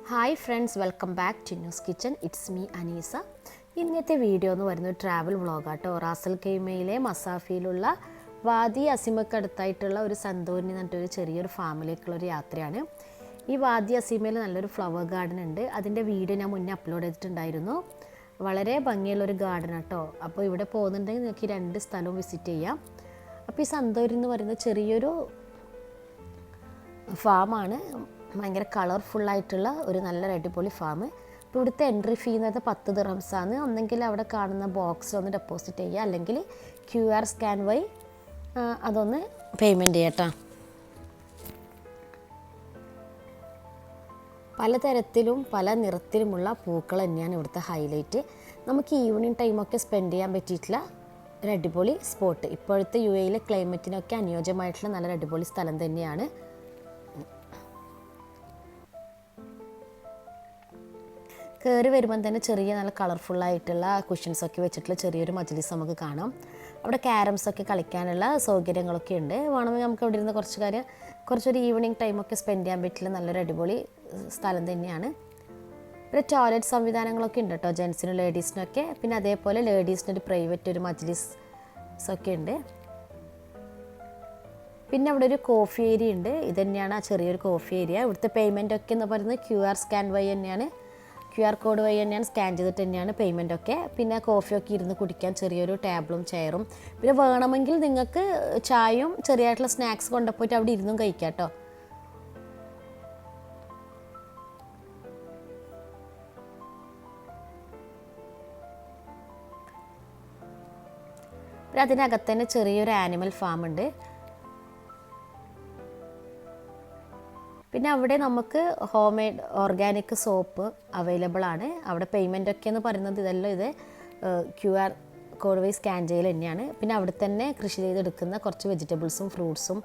Hi friends, welcome back to News Kitchen. It's me Aneesa. ഇന്നത്തെ video എന്ന് പറയുന്നത് travel വ്ളോഗാട്ടോ. Ras al ഖൈമയിലെ മസാഫിയിലുള്ള വാദി അസിമക്ക് അടുത്തായിട്ടുള്ള ഒരു സന്തോരിനി എന്ന് പറഞ്ഞിട്ടൊരു ചെറിയൊരു ഫാമിലേക്കുള്ളൊരു യാത്രയാണ്. ഈ വാദി അസിമയിൽ നല്ലൊരു ഫ്ലവർ ഗാർഡൻ ഉണ്ട്. അതിൻ്റെ വീഡിയോ ഞാൻ മുന്നേ അപ്ലോഡ് ചെയ്തിട്ടുണ്ടായിരുന്നു. വളരെ ഭംഗിയുള്ളൊരു ഗാർഡൻ കേട്ടോ. അപ്പോൾ ഇവിടെ പോകുന്നുണ്ടെങ്കിൽ നിങ്ങൾക്ക് ഈ രണ്ട് സ്ഥലവും വിസിറ്റ് ചെയ്യാം. അപ്പോൾ ഈ സന്തോരി എന്ന് പറയുന്നത് ചെറിയൊരു ഫാമാണ്. ഭയങ്കര കളർഫുള്ളായിട്ടുള്ള ഒരു നല്ലൊരു അടിപൊളി ഫാം. അപ്പോൾ ഇവിടുത്തെ എൻട്രി ഫീ എന്നത് 10 ദിർഹംസാണ്. ഒന്നെങ്കിൽ അവിടെ കാണുന്ന ബോക്സിൽ ഒന്ന് ഡെപ്പോസിറ്റ് ചെയ്യുക, അല്ലെങ്കിൽ QR സ്കാൻ വഴി അതൊന്ന് പേയ്മെൻറ്റ് ചെയ്യട്ടോ. പലതരത്തിലും പല നിറത്തിലുമുള്ള പൂക്കൾ തന്നെയാണ് ഇവിടുത്തെ ഹൈലൈറ്റ്. നമുക്ക് ഈവനിങ് ടൈമൊക്കെ സ്പെൻഡ് ചെയ്യാൻ പറ്റിയിട്ടുള്ള ഒരു അടിപൊളി സ്പോട്ട്. ഇപ്പോഴത്തെ UAE ക്ലൈമറ്റിനൊക്കെ അനുയോജ്യമായിട്ടുള്ള നല്ലൊരു അടിപൊളി സ്ഥലം തന്നെയാണ്. കയറി വരുമ്പം തന്നെ ചെറിയ നല്ല കളർഫുള്ളായിട്ടുള്ള കുഷ്യൻസൊക്കെ വെച്ചിട്ടുള്ള ചെറിയൊരു മജ്ലിസ് നമുക്ക് കാണാം. അവിടെ ക്യാരംസൊക്കെ കളിക്കാനുള്ള സൗകര്യങ്ങളൊക്കെ ഉണ്ട്. വേണമെങ്കിൽ നമുക്ക് അവിടെ ഇരുന്ന് കുറച്ചൊരു ഈവനിങ് ടൈമൊക്കെ സ്പെൻഡ് ചെയ്യാൻ പറ്റില്ല നല്ലൊരു അടിപൊളി സ്ഥലം തന്നെയാണ്. പിന്നെ ടോയ്ലറ്റ് സംവിധാനങ്ങളൊക്കെ ഉണ്ട് കേട്ടോ, ജെൻസിനും ലേഡീസിനൊക്കെ. പിന്നെ അതേപോലെ ലേഡീസിനൊരു പ്രൈവറ്റ് ഒരു മജ്ലിസൊക്കെ ഉണ്ട്. പിന്നെ അവിടെ ഒരു കോഫി ഏരിയ ഉണ്ട്. ഇത് തന്നെയാണ് ആ ചെറിയൊരു കോഫി ഏരിയ. ഇവിടുത്തെ പേയ്മെൻ്റ് ഒക്കെ എന്ന് പറയുന്നത് QR സ്കാൻ വഴി തന്നെയാണ്. QR കോഡ് വഴി തന്നെയാണ്, സ്കാൻ ചെയ്തിട്ട് തന്നെയാണ് പേയ്മെൻറ്റൊക്കെ. പിന്നെ കോഫിയൊക്കെ ഇരുന്ന് കുടിക്കാൻ ചെറിയൊരു ടേബിളും ചെയറും. പിന്നെ വേണമെങ്കിൽ നിങ്ങൾക്ക് ചായയും ചെറിയായിട്ടുള്ള സ്നാക്സ് കൊണ്ടുപോയിട്ട് അവിടെ ഇരുന്നും കഴിക്കാം കേട്ടോ. പിന്നെ അതിനകത്ത് തന്നെ ചെറിയൊരു ആനിമൽ ഫാം ഉണ്ട്. പിന്നെ അവിടെ നമുക്ക് home made organic soap available ആണ്. അവിടെ പേയ്മെൻ്റൊക്കെ എന്ന് പറയുന്നത് ഇത് QR കോഡ് വഴി സ്കാൻ ചെയ്യൽ തന്നെയാണ്. പിന്നെ അവിടെ തന്നെ കൃഷി ചെയ്തെടുക്കുന്ന കുറച്ച് വെജിറ്റബിൾസും ഫ്രൂട്ട്സും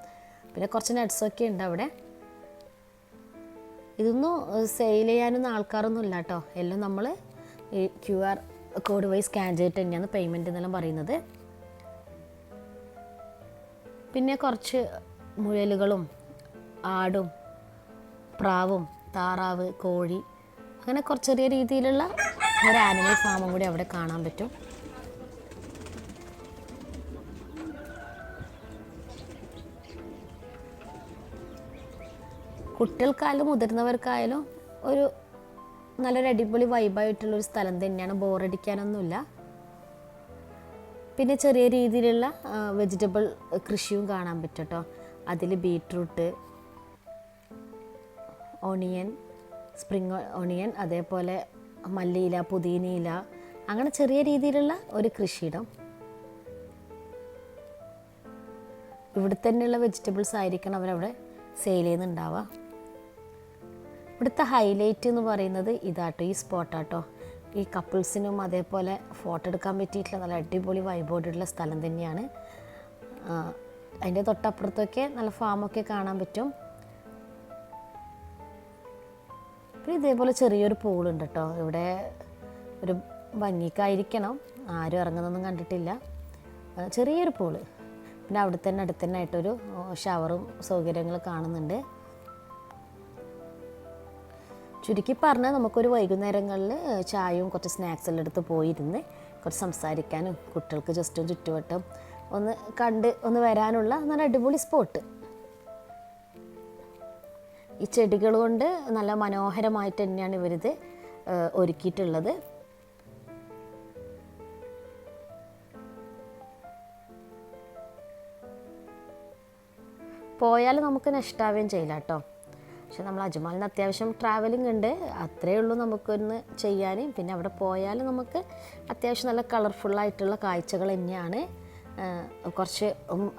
പിന്നെ കുറച്ച് നട്ട്സൊക്കെ ഉണ്ട് അവിടെ. ഇതൊന്നും സെയിൽ ചെയ്യാനൊന്നും ആൾക്കാരൊന്നും ഇല്ല കേട്ടോ. എല്ലാം നമ്മൾ ഈ QR കോഡ് വഴി സ്കാൻ ചെയ്തിട്ട് തന്നെയാണ് പേയ്മെൻറ്റ് എന്നെല്ലാം പറയുന്നത്. പിന്നെ കുറച്ച് മുയലുകളും ആടും പ്രാവും താറാവ് കോഴി അങ്ങനെ കുറച്ച് ചെറിയ രീതിയിലുള്ള ഒരു ആനിമൽ ഫാമും കൂടി അവിടെ കാണാൻ പറ്റും. കുട്ടികൾക്കായാലും മുതിർന്നവർക്കായാലും ഒരു നല്ലൊരു അടിപൊളി വൈബായിട്ടുള്ളൊരു സ്ഥലം തന്നെയാണ്. ബോറടിക്കാനൊന്നുമില്ല. പിന്നെ ചെറിയ രീതിയിലുള്ള വെജിറ്റബിൾ കൃഷിയും കാണാൻ പറ്റും കേട്ടോ. അതിൽ ബീട്രൂട്ട്, ഓണിയൻ, സ്പ്രിങ് ഓണിയൻ, അതേപോലെ മല്ലിയില, പുതിനയില, അങ്ങനെ ചെറിയ രീതിയിലുള്ള ഒരു കൃഷിയിടം. ഇവിടെ തന്നെയുള്ള വെജിറ്റബിൾസ് ആയിരിക്കണം അവരവിടെ സെയിൽ ചെയ്യുന്നുണ്ടാവുക. ഇവിടുത്തെ ഹൈലൈറ്റ് എന്ന് പറയുന്നത് ഇതാട്ടോ, ഈ സ്പോട്ടാട്ടോ. ഈ കപ്പിൾസിനും അതേപോലെ ഫോട്ടോ എടുക്കാൻ പറ്റിയിട്ടുള്ള നല്ല അടിപൊളി വൈബോർഡുള്ള സ്ഥലം തന്നെയാണ്. അതിൻ്റെ തൊട്ടപ്പുറത്തൊക്കെ നല്ല ഫാമൊക്കെ കാണാൻ പറ്റും. പിന്നെ ഇതേപോലെ ചെറിയൊരു പൂളുണ്ട് കേട്ടോ. ഇവിടെ ഒരു ഭംഗിക്കായിരിക്കണം, ആരും ഇറങ്ങുന്നൊന്നും കണ്ടിട്ടില്ല. ചെറിയൊരു പൂള്. പിന്നെ അവിടെ തന്നെ അടുത്ത് തന്നെ ആയിട്ടൊരു ഷവറും സൗകര്യങ്ങൾ കാണുന്നുണ്ട്. ചുരുക്കി പറഞ്ഞാൽ നമുക്കൊരു വൈകുന്നേരങ്ങളിൽ ചായയും കുറച്ച് സ്നാക്സെല്ലാം എടുത്ത് പോയിരുന്ന് കുറച്ച് സംസാരിക്കാനും കുട്ടികൾക്ക് ജസ്റ്റ് ചുറ്റുവട്ടം ഒന്ന് കണ്ട് ഒന്ന് വരാനുള്ള നല്ല അടിപൊളി സ്പോട്ട്. ഈ ചെടികൾ കൊണ്ട് നല്ല മനോഹരമായിട്ട് തന്നെയാണ് ഇവരിത് ഒരുക്കിയിട്ടുള്ളത്. പോയാൽ നമുക്ക് നഷ്ടാവുകയും ചെയ്യില്ല കേട്ടോ. പക്ഷെ നമ്മൾ അജ്മാലിന് അത്യാവശ്യം ട്രാവലിംഗ് ഉണ്ട്, അത്രയേ ഉള്ളൂ നമുക്കൊന്ന് ചെയ്യാൻ. പിന്നെ അവിടെ പോയാൽ നമുക്ക് അത്യാവശ്യം നല്ല കളർഫുള്ളായിട്ടുള്ള കാഴ്ചകൾ തന്നെയാണ്. കുറച്ച്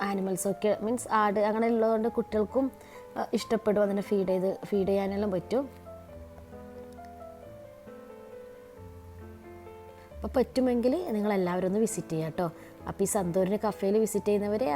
ആനിമൽസൊക്കെ മീൻസ് ആട് അങ്ങനെ ഉള്ളതുകൊണ്ട് കുട്ടികൾക്കും ഇഷ്ടപ്പെടും, അതിനെ ഫീഡ് ചെയ്യാനെല്ലാം പറ്റും. അപ്പോൾ പറ്റുമെങ്കിൽ നിങ്ങളെല്ലാവരും ഒന്ന് വിസിറ്റ് ചെയ്യാം കേട്ടോ. അപ്പോൾ ഈ സന്തോരിന് കഫേയിൽ വിസിറ്റ് ചെയ്യുന്നവരെ